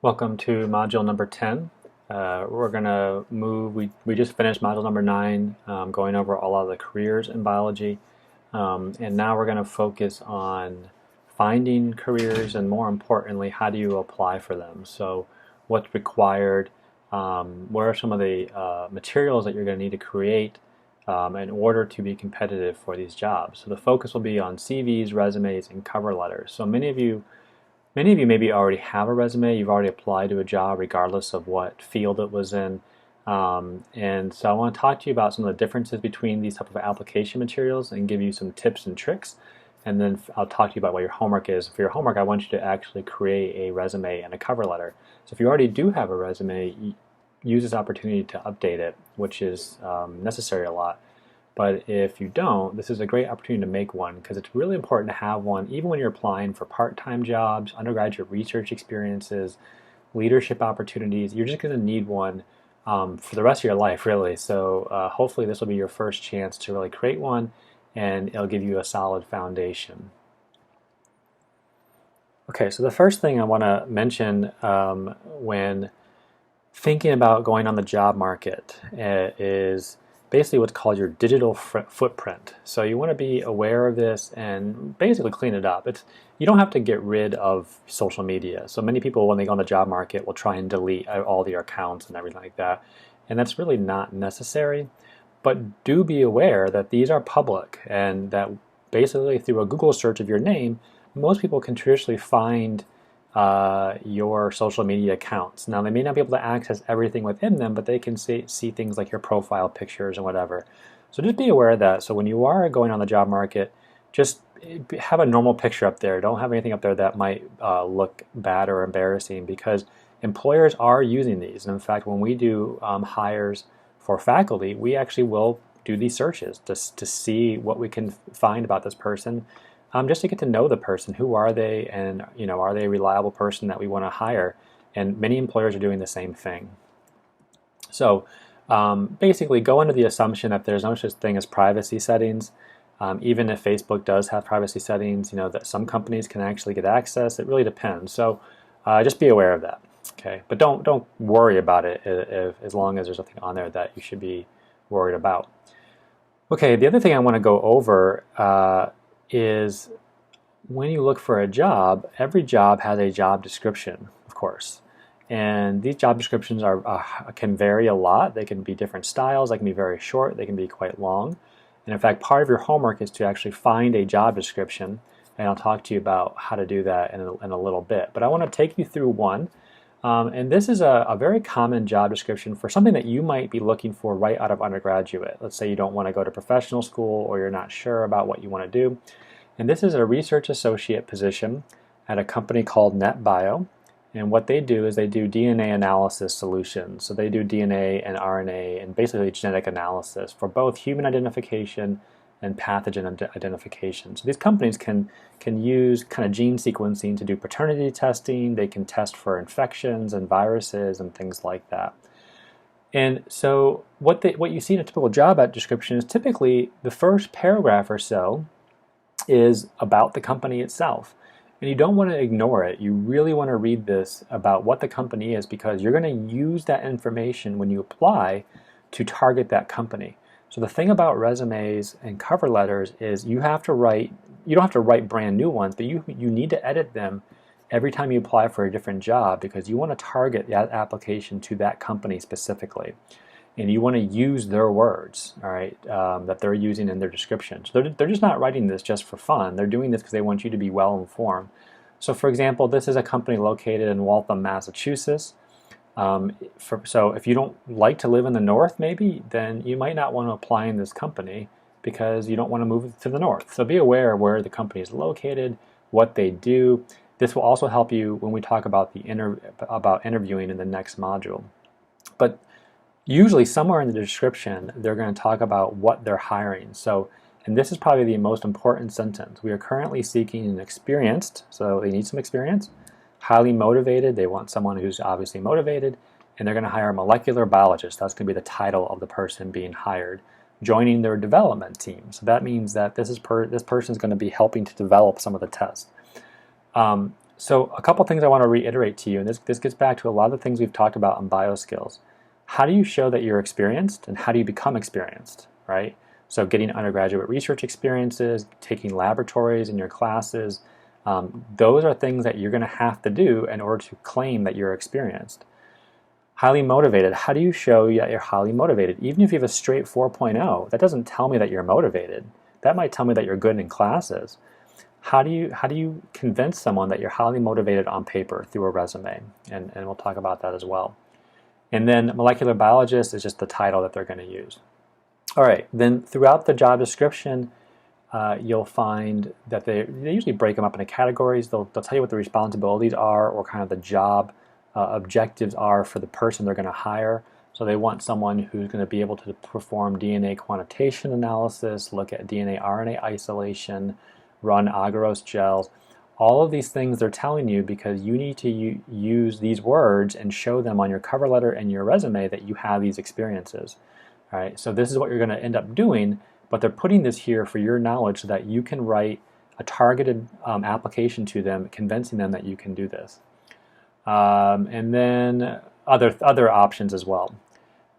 Welcome to module number 10. We're going to move, we just finished module number 9, going over all of the careers in biology. And now we're going to focus on finding careers and, more importantly, how do you apply for them? So what's required, what are some of the materials that you're going to need to create in order to be competitive for these jobs. So the focus will be on CVs, resumes, and cover letters. So many of you maybe already have a resume. You've already applied to a job regardless of what field it was in. And so I want to talk to you about some of the differences between these type of application materials and give you some tips and tricks. And then I'll talk to you about what your homework is. For your homework, I want you to actually create a resume and a cover letter. So if you already do have a resume, use this opportunity to update it, which is necessary a lot. But if you don't, this is a great opportunity to make one because it's really important to have one even when you're applying for part-time jobs, undergraduate research experiences, leadership opportunities. You're just going to need one for the rest of your life, really. So hopefully this will be your first chance to really create one, and it'll give you a solid foundation. Okay, so the first thing I want to mention when thinking about going on the job market is basically what's called your digital footprint. So you want to be aware of this and basically clean it up. You don't have to get rid of social media. So many people, when they go on the job market, will try and delete all their accounts and everything like that. And that's really not necessary. But do be aware that these are public and that basically through a Google search of your name, most people can traditionally find your social media accounts. Now, they may not be able to access everything within them, but they can see things like your profile pictures and whatever. So just be aware of that. So when you are going on the job market, just have a normal picture up there. Don't have anything up there that might look bad or embarrassing, because employers are using these. And in fact, when we do hires for faculty, we actually will do these searches to see what we can find about this person, just to get to know the person. Who are they, and are they a reliable person that we want to hire? And many employers are doing the same thing. So basically, go under the assumption that there's no such thing as privacy settings. Even if Facebook does have privacy settings, that some companies can actually get access. It really depends. So just be aware of that. Okay, but don't worry about it as long as there's nothing on there that you should be worried about. Okay, the other thing I want to go over is when you look for a job, every job has a job description, of course. And these job descriptions can vary a lot. They can be different styles. They can be very short. They can be quite long. And in fact, part of your homework is to actually find a job description. And I'll talk to you about how to do that in a little bit. But I want to take you through one. And this is a very common job description for something that you might be looking for right out of undergraduate. Let's say you don't want to go to professional school, or you're not sure about what you want to do. And this is a research associate position at a company called NetBio. And what they do is they do DNA analysis solutions. So they do DNA and RNA and basically genetic analysis for both human identification and pathogen identification. So these companies can use kind of gene sequencing to do paternity testing. They can test for infections and viruses and things like that. And so what you see in a typical job description is typically the first paragraph or so is about the company itself. And you don't want to ignore it. You really want to read this about what the company is, because you're going to use that information when you apply to target that company. So the thing about resumes and cover letters is you don't have to write brand new ones, but you need to edit them every time you apply for a different job, because you want to target that application to that company specifically. And you want to use their words, all right, that they're using in their description. So they're just not writing this just for fun. They're doing this because they want you to be well informed. So for example, this is a company located in Waltham, Massachusetts. So if you don't like to live in the north, maybe, then you might not want to apply in this company because you don't want to move to the north. So be aware of where the company is located, what they do. This will also help you when we talk about about interviewing in the next module. But usually somewhere in the description, they're going to talk about what they're hiring. So, and this is probably the most important sentence. We are currently seeking an experienced, so they need some experience, highly motivated. They want someone who's obviously motivated, and they're going to hire a molecular biologist. That's going to be the title of the person being hired, joining their development team. So that means that this person is going to be helping to develop some of the tests. So a couple things I want to reiterate to you, and this gets back to a lot of the things we've talked about on BioSkills. How do you show that you're experienced, and how do you become experienced, right? So getting undergraduate research experiences, taking laboratories in your classes, those are things that you're going to have to do in order to claim that you're experienced. Highly motivated. How do you show that you're highly motivated? Even if you have a straight 4.0, that doesn't tell me that you're motivated. That might tell me that you're good in classes. How do you convince someone that you're highly motivated on paper through a resume? And we'll talk about that as well. And then molecular biologist is just the title that they're going to use. All right, then throughout the job description, you'll find that they usually break them up into categories. They'll tell you what the responsibilities are, or kind of the job objectives are for the person they're going to hire. So they want someone who's going to be able to perform DNA quantitation analysis, look at DNA RNA isolation, run agarose gels. All of these things they're telling you because you need to use these words and show them on your cover letter and your resume that you have these experiences. All right, so this is what you're going to end up doing, but they're putting this here for your knowledge so that you can write a targeted application to them, convincing them that you can do this. And then other options as well.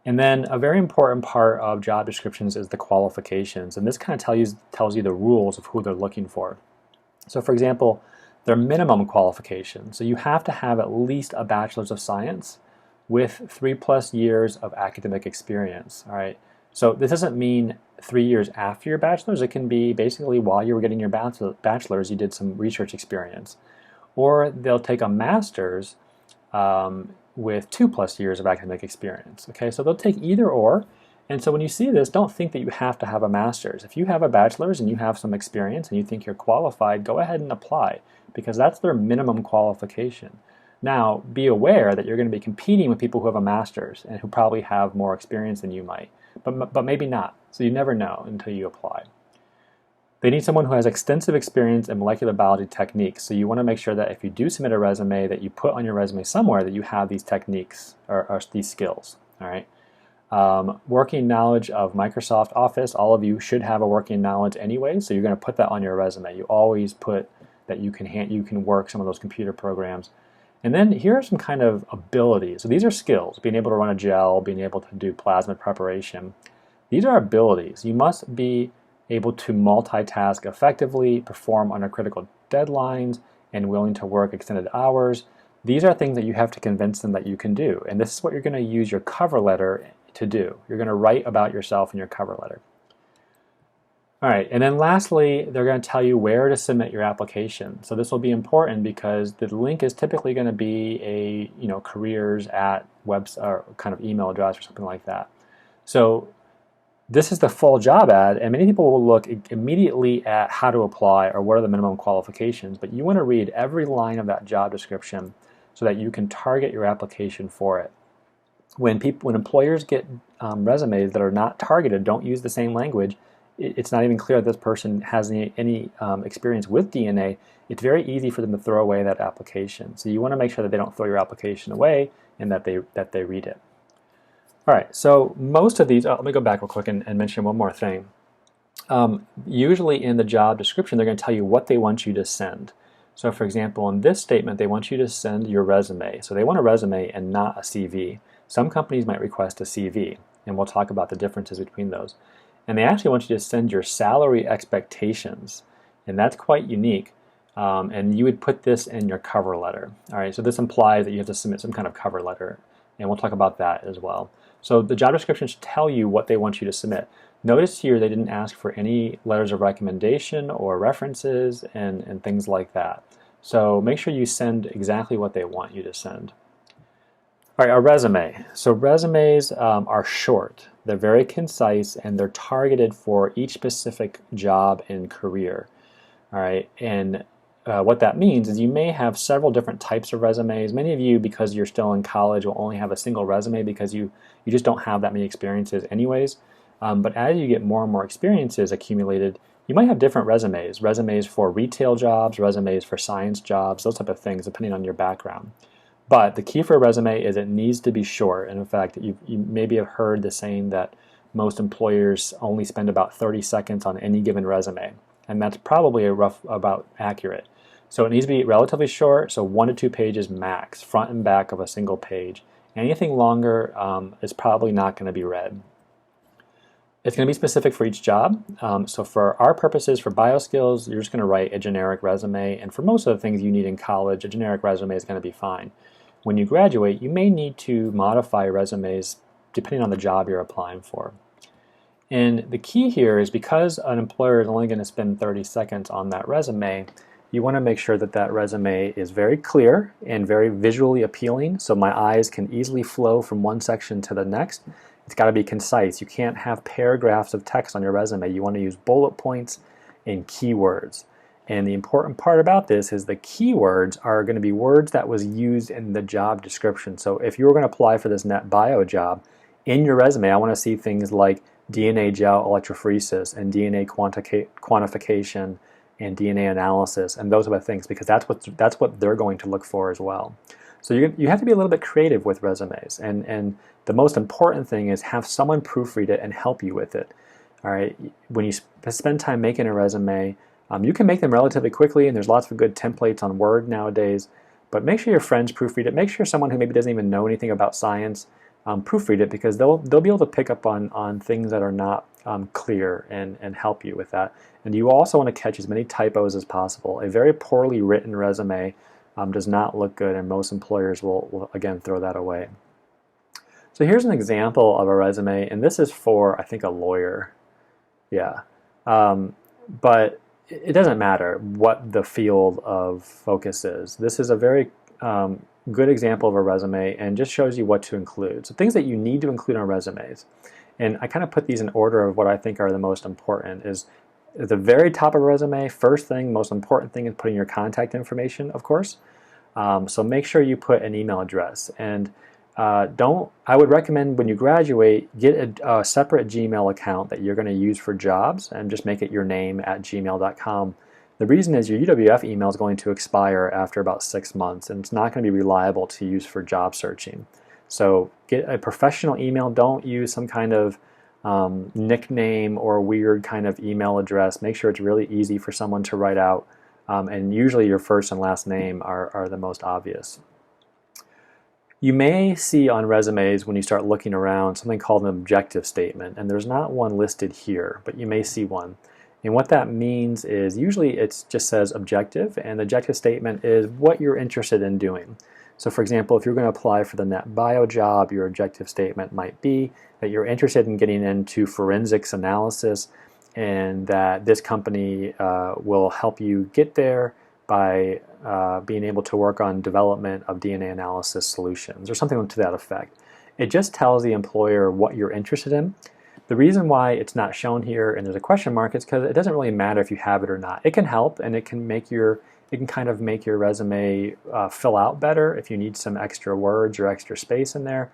And then a very important part of job descriptions is the qualifications, and this kind of tells you the rules of who they're looking for. So for example, their minimum qualifications. So you have to have at least a bachelor's of science with 3+ years of academic experience. All right. So this doesn't mean 3 years after your bachelor's. It can be basically while you were getting your bachelor's, you did some research experience. Or they'll take a master's with 2+ years of academic experience. Okay, so they'll take either or. And so when you see this, don't think that you have to have a master's. If you have a bachelor's and you have some experience and you think you're qualified, go ahead and apply, because that's their minimum qualification. Now, be aware that you're going to be competing with people who have a master's and who probably have more experience than you might, but maybe not. So you never know until you apply. They need someone who has extensive experience in molecular biology techniques. So you want to make sure that if you do submit a resume, that you put on your resume somewhere that you have these techniques or these skills. All right. Working knowledge of Microsoft Office. All of you should have a working knowledge anyway, so you're going to put that on your resume. You always put that you can work some of those computer programs. And then here are some kind of abilities. So these are skills: being able to run a gel, being able to do plasmid preparation. These are abilities. You must be able to multitask effectively, perform under critical deadlines, and willing to work extended hours. These are things that you have to convince them that you can do. And this is what you're going to use your cover letter to do. You're going to write about yourself in your cover letter. All right, and then lastly, they're going to tell you where to submit your application. So this will be important because the link is typically going to be a careers at webs or kind of email address or something like that. So this is the full job ad, and many people will look immediately at how to apply or what are the minimum qualifications, but you want to read every line of that job description so that you can target your application for it. When employers get resumes that are not targeted, don't use the same language, it's not even clear that this person has any experience with DNA, it's very easy for them to throw away that application. So you want to make sure that they don't throw your application away and that they read it. All right, so most of these, let me go back real quick and mention one more thing. Usually in the job description, they're going to tell you what they want you to send. So for example, in this statement, they want you to send your resume. So they want a resume and not a CV. Some companies might request a CV, and we'll talk about the differences between those. And they actually want you to send your salary expectations, and that's quite unique. And you would put this in your cover letter. All right, so this implies that you have to submit some kind of cover letter, and we'll talk about that as well. So the job description should tell you what they want you to submit. Notice here they didn't ask for any letters of recommendation or references and things like that. So make sure you send exactly what they want you to send. All right, a resume. So resumes are short. They're very concise, and they're targeted for each specific job and career. All right, and what that means is you may have several different types of resumes. Many of you, because you're still in college, will only have a single resume because you just don't have that many experiences anyways. But as you get more and more experiences accumulated, you might have different resumes. Resumes for retail jobs, resumes for science jobs, those type of things, depending on your background. But the key for a resume is it needs to be short. And in fact, you maybe have heard the saying that most employers only spend about 30 seconds on any given resume. And that's probably about accurate. So it needs to be relatively short, so 1 to 2 pages max, front and back of a single page. Anything longer is probably not going to be read. It's going to be specific for each job. So for our purposes, for BioSkills, you're just going to write a generic resume. And for most of the things you need in college, a generic resume is going to be fine. When you graduate, you may need to modify resumes depending on the job you're applying for. And the key here is because an employer is only going to spend 30 seconds on that resume, you want to make sure that that resume is very clear and very visually appealing so my eyes can easily flow from one section to the next. It's got to be concise. You can't have paragraphs of text on your resume. You want to use bullet points and keywords. And the important part about this is the keywords are going to be words that was used in the job description. So if you were going to apply for this net bio job, in your resume I want to see things like DNA gel electrophoresis and DNA quantification and DNA analysis and those type of things, because that's what they're going to look for as well. So you have to be a little bit creative with resumes, and the most important thing is have someone proofread it and help you with it. All right, when you spend time making a resume, you can make them relatively quickly, and there's lots of good templates on Word nowadays, but make sure your friends proofread it. Make sure someone who maybe doesn't even know anything about science proofread it, because they'll be able to pick up on things that are not clear and help you with that. And you also want to catch as many typos as possible. A very poorly written resume does not look good, and most employers will again throw that away. So here's an example of a resume, and this is for, I think, a lawyer. Yeah, but it doesn't matter what the field of focus is. This is a very good example of a resume and just shows you what to include. So things that you need to include on resumes. And I kind of put these in order of what I think are the most important. Is at the very top of a resume, first thing, most important thing is putting your contact information, of course. So make sure you put an email address. And I would recommend when you graduate, get a separate Gmail account that you're going to use for jobs and just make it your name at gmail.com. The reason is your UWF email is going to expire after about 6 months, and it's not going to be reliable to use for job searching. So get a professional email. Don't use some kind of nickname or weird kind of email address. Make sure it's really easy for someone to write out, and usually your first and last name are the most obvious. You may see on resumes when you start looking around something called an objective statement, and there's not one listed here, but you may see one. And what that means is usually it just says objective, and the objective statement is what you're interested in doing. So for example, if you're going to apply for the net bio job, your objective statement might be that you're interested in getting into forensics analysis, and that this company will help you get there by being able to work on development of DNA analysis solutions or something to that effect. It just tells the employer what you're interested in. The reason why it's not shown here and there's a question mark is because it doesn't really matter if you have it or not. It can help, and it can kind of make your resume fill out better if you need some extra words or extra space in there.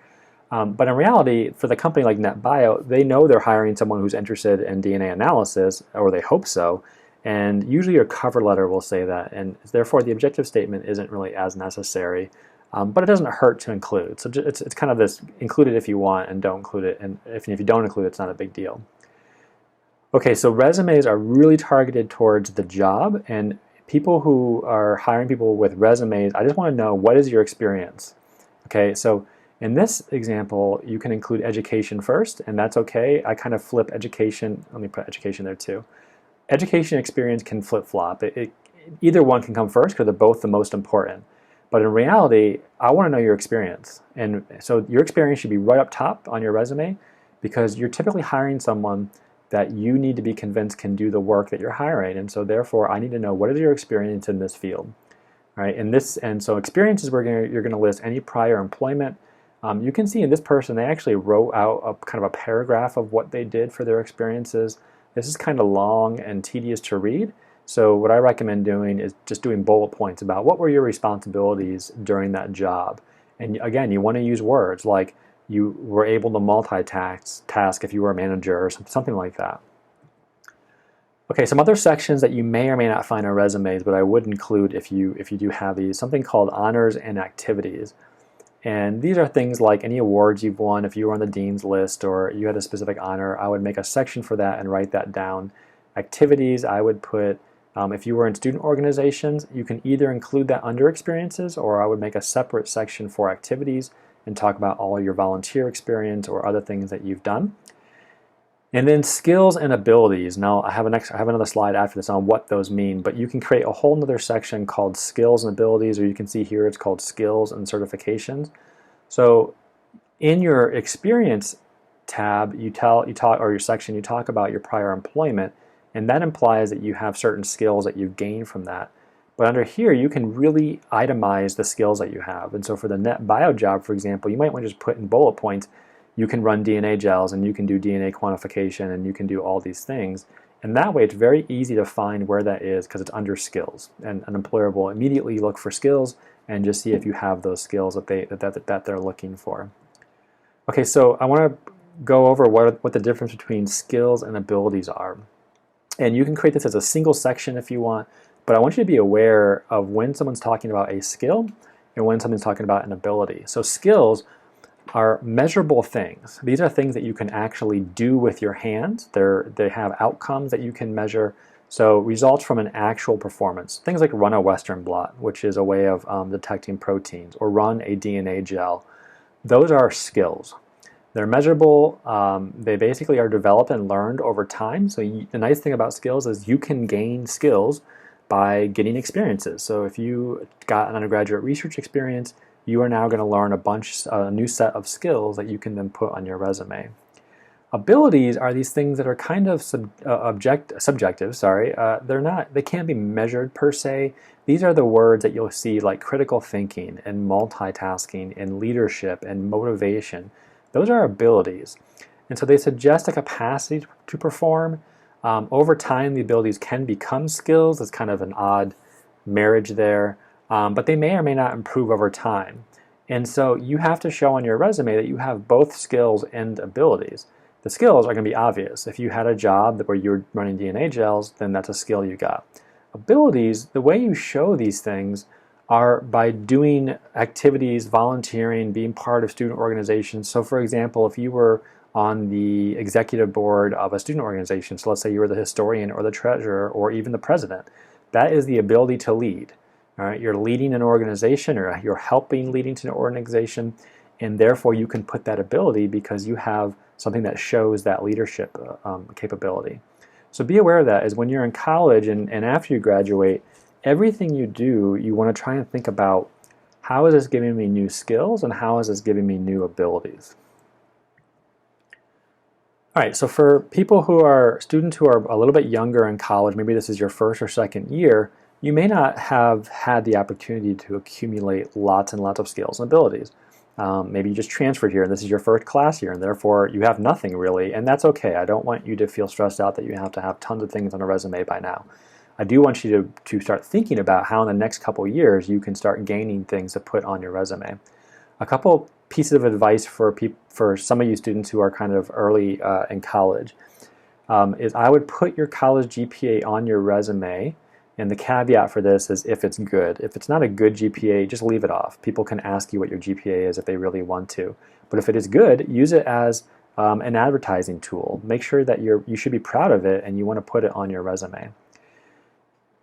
But in reality, for the company like NetBio, they know they're hiring someone who's interested in DNA analysis, or they hope so, and usually your cover letter will say that, and therefore the objective statement isn't really as necessary. But it doesn't hurt to include. So it's kind of this, include it if you want and don't include it, and if you don't include it, it's not a big deal. Okay, so resumes are really targeted towards the job, and people who are hiring people with resumes, I just want to know, what is your experience? Okay, so in this example, you can include education first, and that's okay. I kind of flip education, let me put education there too. Education experience can flip-flop. Either one can come first because they're both the most important. But in reality, I want to know your experience. And so your experience should be right up top on your resume, because you're typically hiring someone that you need to be convinced can do the work that you're hiring. And so therefore, I need to know, what is your experience in this field? All right, and so experience is where you're going to list any prior employment. You can see in this person, they actually wrote out a kind of a paragraph of what they did for their experiences. This is kind of long and tedious to read. So what I recommend doing is just doing bullet points about what were your responsibilities during that job. And again, you want to use words like you were able to multitask if you were a manager or something like that. Okay, some other sections that you may or may not find on resumes, but I would include if you do have these, something called honors and activities. And these are things like any awards you've won. If you were on the dean's list or you had a specific honor, I would make a section for that and write that down. Activities, I would put If you were in student organizations, you can either include that under experiences, or I would make a separate section for activities and talk about all your volunteer experience or other things that you've done. And then skills and abilities. Now I have another slide after this on what those mean, but you can create a whole nother section called skills and abilities, or you can see here it's called skills and certifications. So in your experience tab, or your section, you talk about your prior employment, and that implies that you have certain skills that you've gained from that. But under here, you can really itemize the skills that you have. And so for the net bio job, for example, you might want to just put in bullet points, you can run DNA gels, and you can do DNA quantification, and you can do all these things. And that way, it's very easy to find where that is because it's under skills. And an employer will immediately look for skills and just see if you have those skills that they're looking for. Okay, so I want to go over what the difference between skills and abilities are. And you can create this as a single section if you want, but I want you to be aware of when someone's talking about a skill and when someone's talking about an ability. So skills are measurable things. These are things that you can actually do with your hands. They have outcomes that you can measure. So results from an actual performance. Things like run a Western blot, which is a way of detecting proteins, or run a DNA gel. Those are skills. They're measurable. They basically are developed and learned over time. So the nice thing about skills is you can gain skills by getting experiences. So if you got an undergraduate research experience, you are now going to learn a new set of skills that you can then put on your resume. Abilities are these things that are kind of subjective. They can't be measured per se. These are the words that you'll see like critical thinking and multitasking and leadership and motivation. Those are abilities. And so they suggest a capacity to perform. Over time, the abilities can become skills. It's kind of an odd marriage there. But they may or may not improve over time. And so you have to show on your resume that you have both skills and abilities. The skills are going to be obvious. If you had a job where you were running DNA gels, then that's a skill you got. Abilities, the way you show these things are by doing activities, volunteering, being part of student organizations. So for example, if you were on the executive board of a student organization, so let's say you were the historian or the treasurer or even the president, that is the ability to lead. All right, you're leading an organization, or you're helping leading to an organization, and therefore you can put that ability because you have something that shows that leadership capability. So be aware of that as when you're in college and after you graduate, everything you do, you want to try and think about, how is this giving me new skills and how is this giving me new abilities? All right, so for students who are a little bit younger in college, maybe this is your first or second year, you may not have had the opportunity to accumulate lots and lots of skills and abilities. Maybe you just transferred here and this is your first class year and therefore you have nothing really, and that's okay. I don't want you to feel stressed out that you have to have tons of things on a resume by now. I do want you to start thinking about how in the next couple years you can start gaining things to put on your resume. A couple pieces of advice for some of you students who are kind of early in college is I would put your college GPA on your resume. And the caveat for this is if it's good. If it's not a good GPA, just leave it off. People can ask you what your GPA is if they really want to. But if it is good, use it as an advertising tool. Make sure that you should be proud of it and you want to put it on your resume.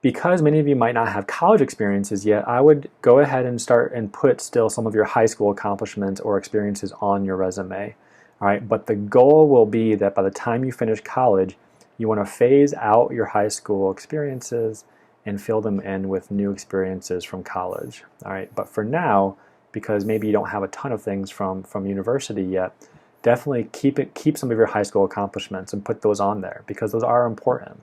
Because many of you might not have college experiences yet, I would go ahead and start and put still some of your high school accomplishments or experiences on your resume. All right, but the goal will be that by the time you finish college, you want to phase out your high school experiences and fill them in with new experiences from college. All right, but for now, because maybe you don't have a ton of things from university yet, definitely keep some of your high school accomplishments and put those on there because those are important.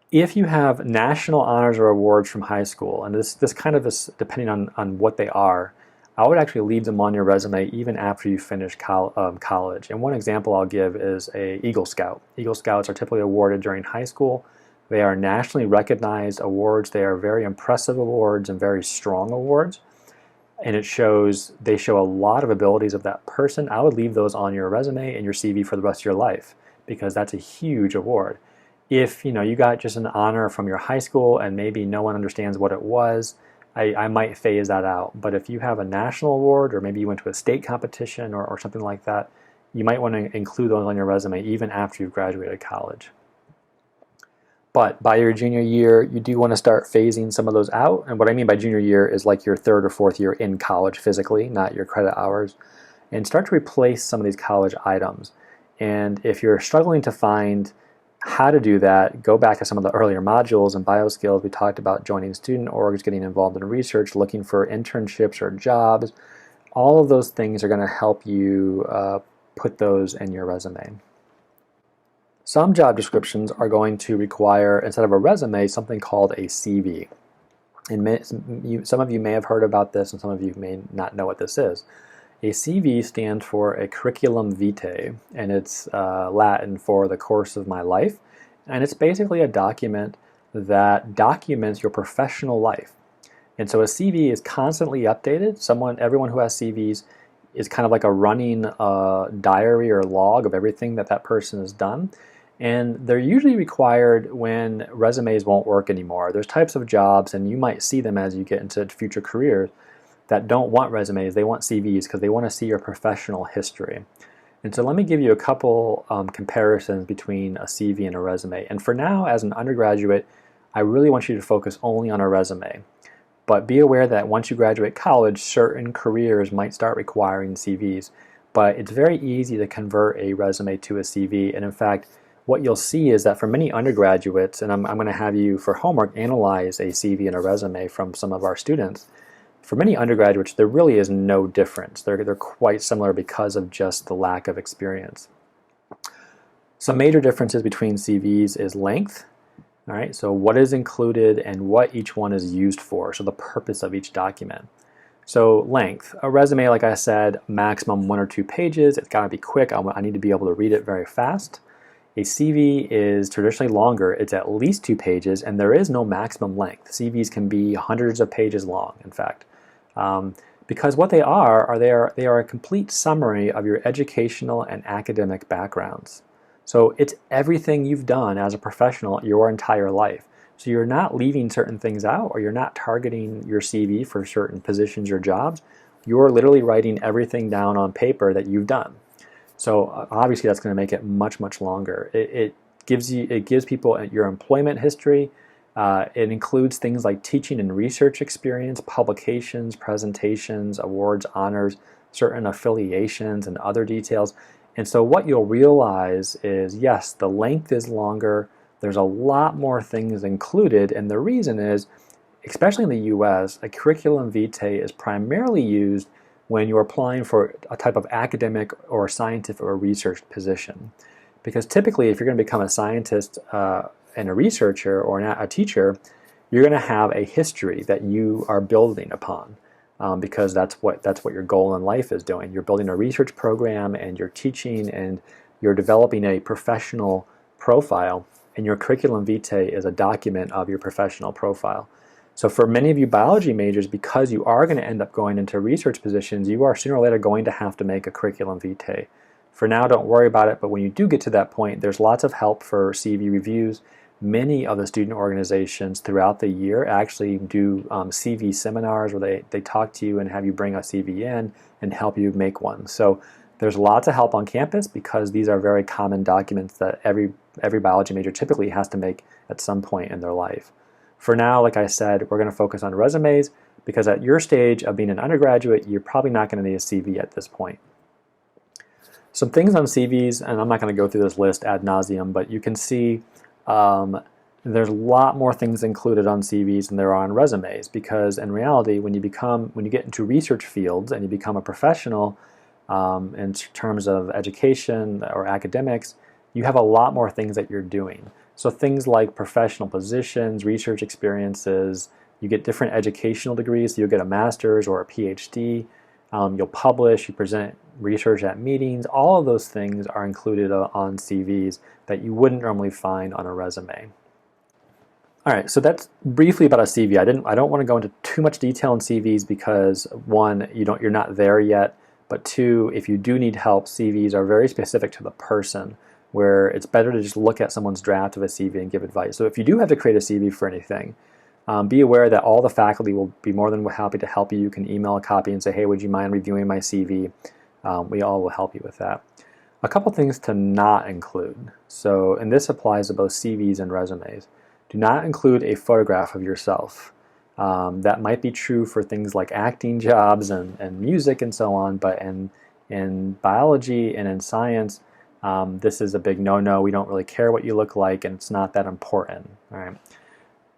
If you have national honors or awards from high school, and this kind of is depending on what they are, I would actually leave them on your resume even after you finish college. And one example I'll give is a Eagle Scout. Eagle Scouts are typically awarded during high school. They are nationally recognized awards. They are very impressive awards and very strong awards. And they show a lot of abilities of that person. I would leave those on your resume and your CV for the rest of your life because that's a huge award. If you got just an honor from your high school and maybe no one understands what it was, I might phase that out. But if you have a national award or maybe you went to a state competition or something like that, you might want to include those on your resume even after you've graduated college. But by your junior year, you do want to start phasing some of those out. And what I mean by junior year is like your third or fourth year in college physically, not your credit hours, and start to replace some of these college items. And if you're struggling to find how to do that, go back to some of the earlier modules in BioSkills. We talked about joining student orgs, getting involved in research, looking for internships or jobs. All of those things are going to help you put those in your resume. Some job descriptions are going to require, instead of a resume, something called a CV. And some of you may have heard about this, and some of you may not know what this is. A CV stands for a curriculum vitae, and it's Latin for the course of my life. And it's basically a document that documents your professional life. And so a CV is constantly updated. Everyone who has CVs is kind of like a running diary or log of everything that person has done. And they're usually required when resumes won't work anymore. There's types of jobs, and you might see them as you get into future careers, that don't want resumes. They want CVs because they want to see your professional history. And so let me give you a couple comparisons between a CV and a resume. And for now, as an undergraduate, I really want you to focus only on a resume. But be aware that once you graduate college, certain careers might start requiring CVs. But it's very easy to convert a resume to a CV. And in fact, what you'll see is that for many undergraduates, and I'm going to have you for homework analyze a CV and a resume from some of our students. For many undergraduates, there really is no difference. They're quite similar because of just the lack of experience. Some major differences between CVs is length. All right, so what is included and what each one is used for, so the purpose of each document. So length, a resume, like I said, maximum 1 or 2 pages. It's got to be quick. I need to be able to read it very fast. A CV is traditionally longer. It's at least 2 pages, and there is no maximum length. CVs can be hundreds of pages long, in fact. Because what they are they are a complete summary of your educational and academic backgrounds. So it's everything you've done as a professional your entire life. So you're not leaving certain things out, or you're not targeting your CV for certain positions or jobs. You're literally writing everything down on paper that you've done. So obviously that's going to make it much, much longer. It gives people your employment history. It includes things like teaching and research experience, publications, presentations, awards, honors, certain affiliations, and other details. And so what you'll realize is, yes, the length is longer. There's a lot more things included, and the reason is, especially in the US, a curriculum vitae is primarily used when you're applying for a type of academic or scientific or research position. Because typically, if you're going to become a scientist and a researcher or a teacher, you're going to have a history that you are building upon, because that's what your goal in life is doing. You're building a research program, and you're teaching, and you're developing a professional profile, and your curriculum vitae is a document of your professional profile. So for many of you biology majors, because you are going to end up going into research positions, you are sooner or later going to have to make a curriculum vitae. For now, don't worry about it, but when you do get to that point, there's lots of help for CV reviews. Many of the student organizations throughout the year actually do CV seminars where they talk to you and have you bring a CV in and help you make one. So there's lots of help on campus, because these are very common documents that every biology major typically has to make at some point in their life. For now, like I said, we're going to focus on resumes, because at your stage of being an undergraduate, you're probably not going to need a CV at this point. Some things on CVs, and I'm not going to go through this list ad nauseum, but you can see there's a lot more things included on CVs than there are on resumes, because in reality, when you get into research fields and you become a professional in terms of education or academics, you have a lot more things that you're doing. So things like professional positions, research experiences, you get different educational degrees. So you'll get a master's or a PhD. You'll publish, you present research at meetings. All of those things are included on CVs that you wouldn't normally find on a resume. All right, so that's briefly about a CV. I don't want to go into too much detail on CVs because, one, you're not there yet, but two, if you do need help, CVs are very specific to the person, where it's better to just look at someone's draft of a CV and give advice. So if you do have to create a CV for anything, be aware that all the faculty will be more than happy to help you. You can email a copy and say, hey, would you mind reviewing my CV? We all will help you with that. A couple things to not include. So, and this applies to both CVs and resumes. Do not include a photograph of yourself. That might be true for things like acting jobs and music and so on, but in biology and in science, this is a big no-no. We don't really care what you look like, and it's not that important. All right.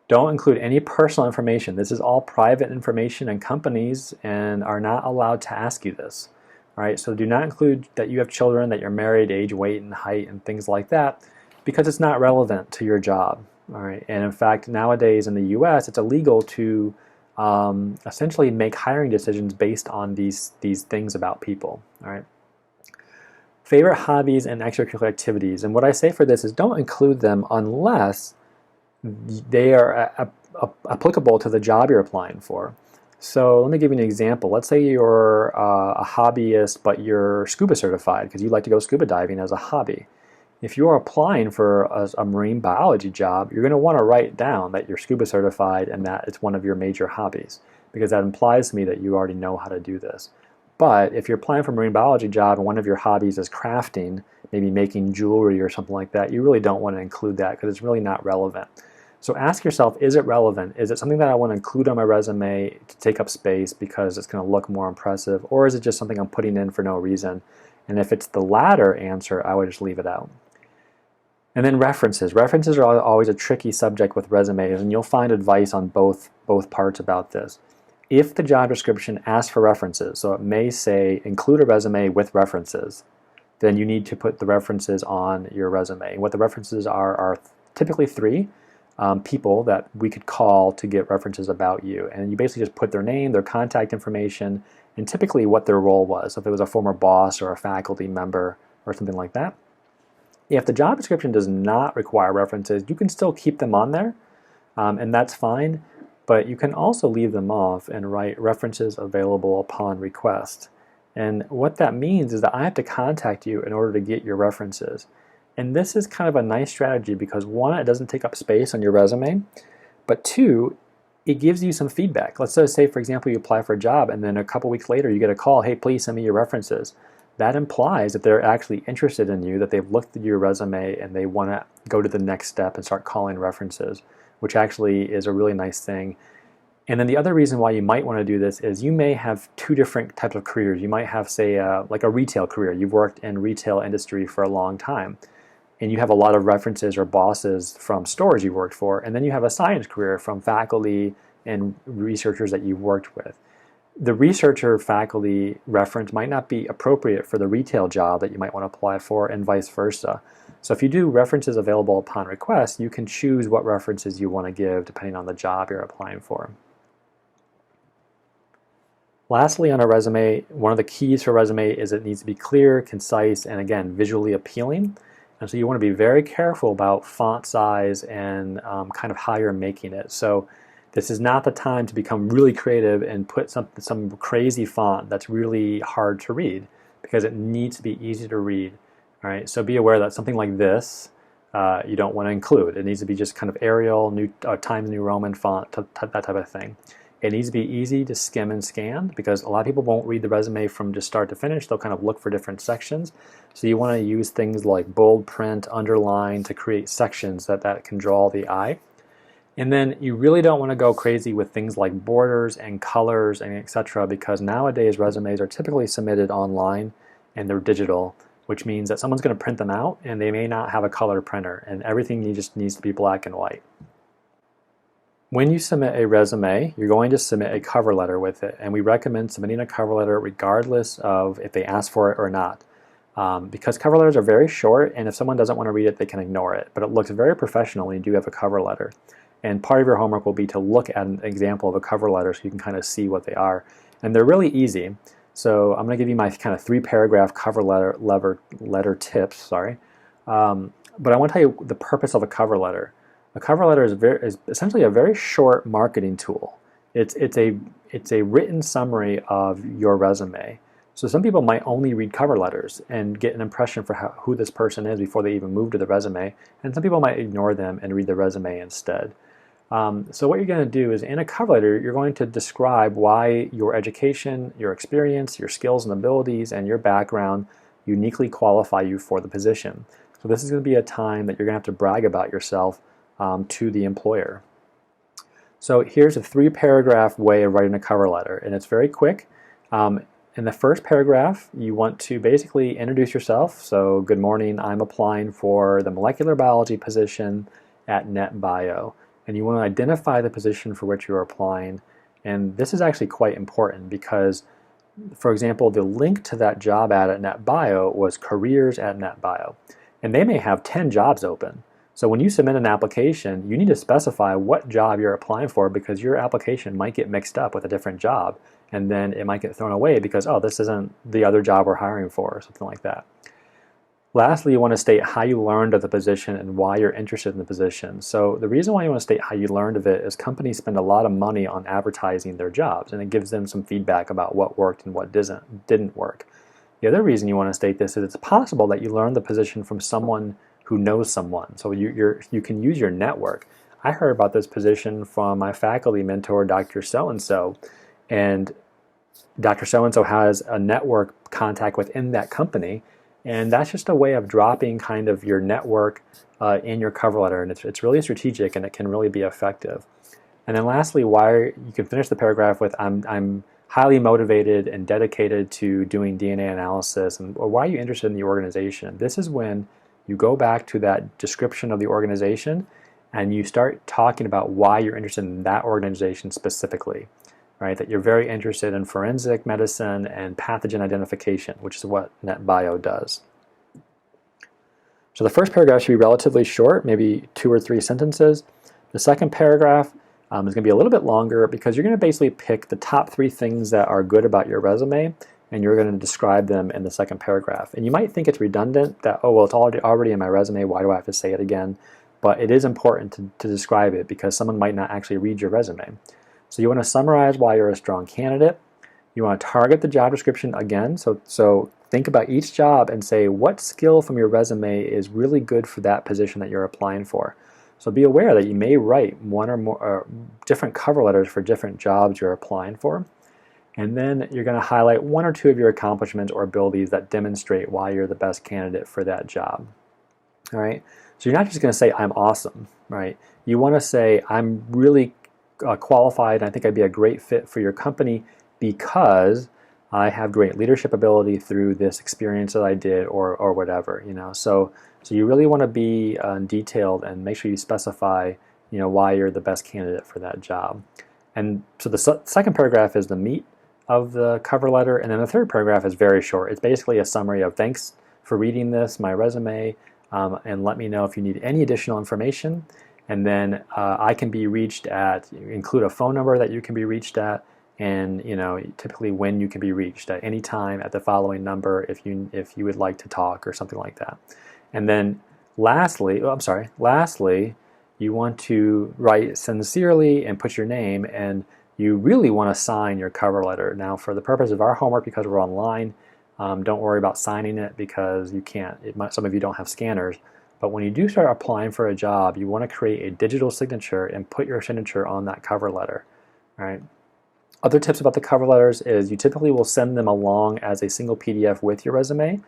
Don't include any personal information. This is all private information, and companies are not allowed to ask you this. All right, so do not include that you have children, that you're married, age, weight, and height, and things like that, because it's not relevant to your job. All right, and in fact, nowadays in the U.S., it's illegal to essentially make hiring decisions based on these things about people. All right. Favorite hobbies and extracurricular activities, and what I say for this is don't include them unless they are applicable to the job you're applying for. So let me give you an example. Let's say you're a hobbyist, but you're scuba certified because you like to go scuba diving as a hobby. If you're applying for a marine biology job, you're going to want to write down that you're scuba certified and that it's one of your major hobbies, because that implies to me that you already know how to do this. But if you're applying for a marine biology job and one of your hobbies is crafting, maybe making jewelry or something like that, you really don't want to include that because it's really not relevant. So ask yourself, is it relevant? Is it something that I want to include on my resume to take up space because it's going to look more impressive? Or is it just something I'm putting in for no reason? And if it's the latter answer, I would just leave it out. And then references. References are always a tricky subject with resumes, and you'll find advice on both parts about this. If the job description asks for references, so it may say include a resume with references, then you need to put the references on your resume. What the references are typically three. People that we could call to get references about you. And you basically just put their name, their contact information, and typically what their role was, if it was a former boss or a faculty member or something like that. If the job description does not require references, you can still keep them on there, and that's fine, but you can also leave them off and write references available upon request. And what that means is that I have to contact you in order to get your references. And this is kind of a nice strategy because one, it doesn't take up space on your resume, but two, it gives you some feedback. Let's just say, for example, you apply for a job and then a couple weeks later you get a call, hey, please send me your references. That implies that they're actually interested in you, that they've looked at your resume and they want to go to the next step and start calling references, which actually is a really nice thing. And then the other reason why you might want to do this is you may have two different types of careers. You might have, say, like a retail career. You've worked in retail industry for a long time, and you have a lot of references or bosses from stores you worked for, and then you have a science career from faculty and researchers that you've worked with. The researcher faculty reference might not be appropriate for the retail job that you might want to apply for, and vice versa. So if you do references available upon request, you can choose what references you want to give depending on the job you're applying for. Lastly, on a resume, one of the keys for a resume is it needs to be clear, concise, and again, visually appealing. And so you want to be very careful about font size and kind of how you're making it. So this is not the time to become really creative and put some crazy font that's really hard to read, because it needs to be easy to read. All right, so be aware that something like this you don't want to include. It needs to be just kind of Arial, Times New Roman font, that type of thing. It needs to be easy to skim and scan, because a lot of people won't read the resume from just start to finish. They'll kind of look for different sections. So you want to use things like bold print, underline to create sections that can draw the eye. And then you really don't want to go crazy with things like borders and colors and etc., because nowadays resumes are typically submitted online and they're digital, which means that someone's going to print them out and they may not have a color printer, and everything just needs to be black and white. When you submit a resume, you're going to submit a cover letter with it, and we recommend submitting a cover letter regardless of if they ask for it or not. Because cover letters are very short, and if someone doesn't want to read it, they can ignore it. But it looks very professional when you do have a cover letter. And part of your homework will be to look at an example of a cover letter so you can kind of see what they are. And they're really easy. So I'm going to give you my kind of 3-paragraph cover letter tips. Sorry, but I want to tell you the purpose of a cover letter. A cover letter is essentially a very short marketing tool. It's a written summary of your resume. So some people might only read cover letters and get an impression for who this person is before they even move to the resume, and some people might ignore them and read the resume instead. So what you're going to do is, in a cover letter, you're going to describe why your education, your experience, your skills and abilities, and your background uniquely qualify you for the position. So this is going to be a time that you're going to have to brag about yourself to the employer. So here's a 3-paragraph way of writing a cover letter, and it's very quick. In the first paragraph, you want to basically introduce yourself. So, good morning, I'm applying for the molecular biology position at NetBio. And you want to identify the position for which you're applying. And this is actually quite important because, for example, the link to that job ad at NetBio was careers at NetBio. And they may have 10 jobs open. So when you submit an application, you need to specify what job you're applying for because your application might get mixed up with a different job, and then it might get thrown away because, oh, this isn't the other job we're hiring for, or something like that. Lastly, you want to state how you learned of the position and why you're interested in the position. So the reason why you want to state how you learned of it is companies spend a lot of money on advertising their jobs, and it gives them some feedback about what worked and what didn't work. The other reason you want to state this is it's possible that you learned the position from someone who knows someone. So you can use your network. I heard about this position from my faculty mentor, Dr. So-and-so, and Dr. So-and-so has a network contact within that company, and that's just a way of dropping kind of your network in your cover letter, and it's really strategic and it can really be effective. And then lastly, you can finish the paragraph with I'm highly motivated and dedicated to doing DNA analysis, and why are you interested in the organization? This is when you go back to that description of the organization and you start talking about why you're interested in that organization specifically, right? That you're very interested in forensic medicine and pathogen identification, which is what NetBio does. So the first paragraph should be relatively short, maybe 2 or 3 sentences. The second paragraph is going to be a little bit longer because you're going to basically pick the top 3 things that are good about your resume, and you're going to describe them in the second paragraph. And you might think it's redundant that, oh, well, it's already in my resume, why do I have to say it again? But it is important to describe it because someone might not actually read your resume. So you want to summarize why you're a strong candidate. You want to target the job description again. So think about each job and say what skill from your resume is really good for that position that you're applying for. So be aware that you may write one or more different cover letters for different jobs you're applying for. And then you're going to highlight 1 or 2 of your accomplishments or abilities that demonstrate why you're the best candidate for that job. All right. So you're not just going to say, I'm awesome, right? You want to say, I'm really qualified, and I think I'd be a great fit for your company because I have great leadership ability through this experience that I did or whatever, you know. So you really want to be detailed and make sure you specify, you know, why you're the best candidate for that job. And so the second paragraph is the meat of the cover letter, and then the third paragraph is very short. It's basically a summary of thanks for reading my resume, and let me know if you need any additional information. And then I can be reached at, include a phone number that you can be reached at, and you know, typically when you can be reached at any time at the following number if you would like to talk or something like that. And then lastly, you want to write sincerely and put your name, and you really want to sign your cover letter. Now, for the purpose of our homework, because we're online, don't worry about signing it because you can't. Some of you don't have scanners. But when you do start applying for a job, you want to create a digital signature and put your signature on that cover letter. All right. Other tips about the cover letters is you typically will send them along as a single PDF with your resume,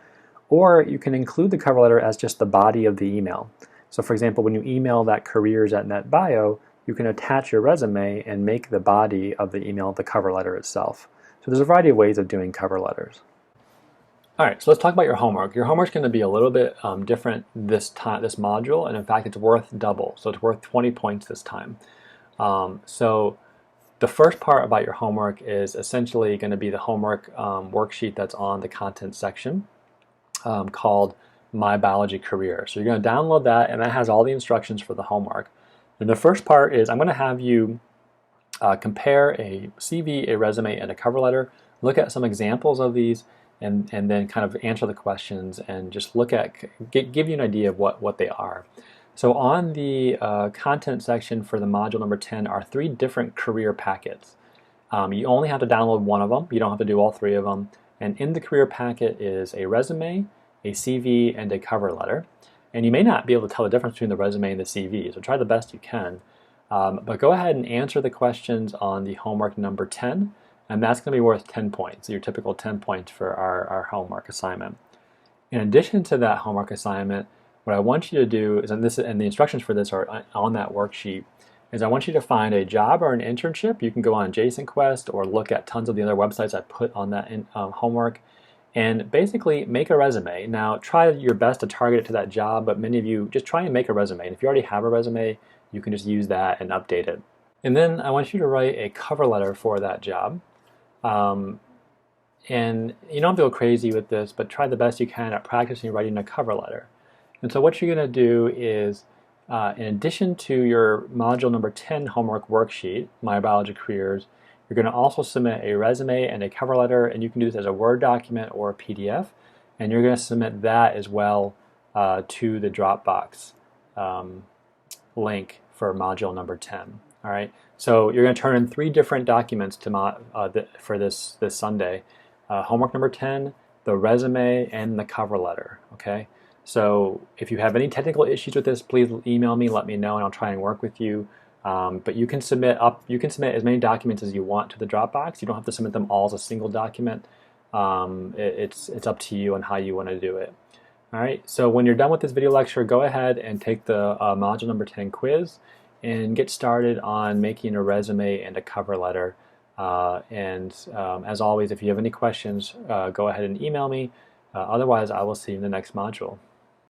or you can include the cover letter as just the body of the email. So for example, when you email that careers@NetBio, you can attach your resume and make the body of the email the cover letter itself. So there's a variety of ways of doing cover letters. All right, so let's talk about your homework. Your homework's going to be a little bit different this module, and in fact, it's worth double. So it's worth 20 points this time. So the first part about your homework is essentially going to be the homework worksheet that's on the content section called My Biology Career. So you're going to download that, and that has all the instructions for the homework. And the first part is I'm going to have you compare a CV, a resume, and a cover letter, look at some examples of these, and then kind of answer the questions and just look at, give you an idea of what they are. So on the content section for the module number 10 are 3 different career packets. You only have to download one of them. You don't have to do all 3 of them. And in the career packet is a resume, a CV, and a cover letter. And you may not be able to tell the difference between the resume and the CV, so try the best you can. But go ahead and answer the questions on the homework number 10, and that's going to be worth 10 points, your typical 10 points for our homework assignment. In addition to that homework assignment, what I want you to do is, and the instructions for this are on that worksheet, is I want you to find a job or an internship. You can go on Jason Quest or look at tons of the other websites I put on that homework, and basically make a resume. Now, try your best to target it to that job, but many of you just try and make a resume. And if you already have a resume, you can just use that and update it. And then I want you to write a cover letter for that job. And you don't have to go crazy with this, but try the best you can at practicing writing a cover letter. And so what you're going to do is, in addition to your module number 10 homework worksheet, My Biology Careers, you're going to also submit a resume and a cover letter, and you can do this as a Word document or a PDF, and you're going to submit that as well to the Dropbox link for module number 10. All right, so you're going to turn in 3 different documents to for this Sunday. Homework number 10, the resume, and the cover letter. Okay, so if you have any technical issues with this, please email me, let me know, and I'll try and work with you. But you can submit as many documents as you want to the Dropbox. You don't have to submit them all as a single document. It's up to you on how you want to do it. All right, so when you're done with this video lecture, go ahead and take the module number 10 quiz and get started on making a resume and a cover letter. As always, if you have any questions, go ahead and email me. Otherwise, I will see you in the next module.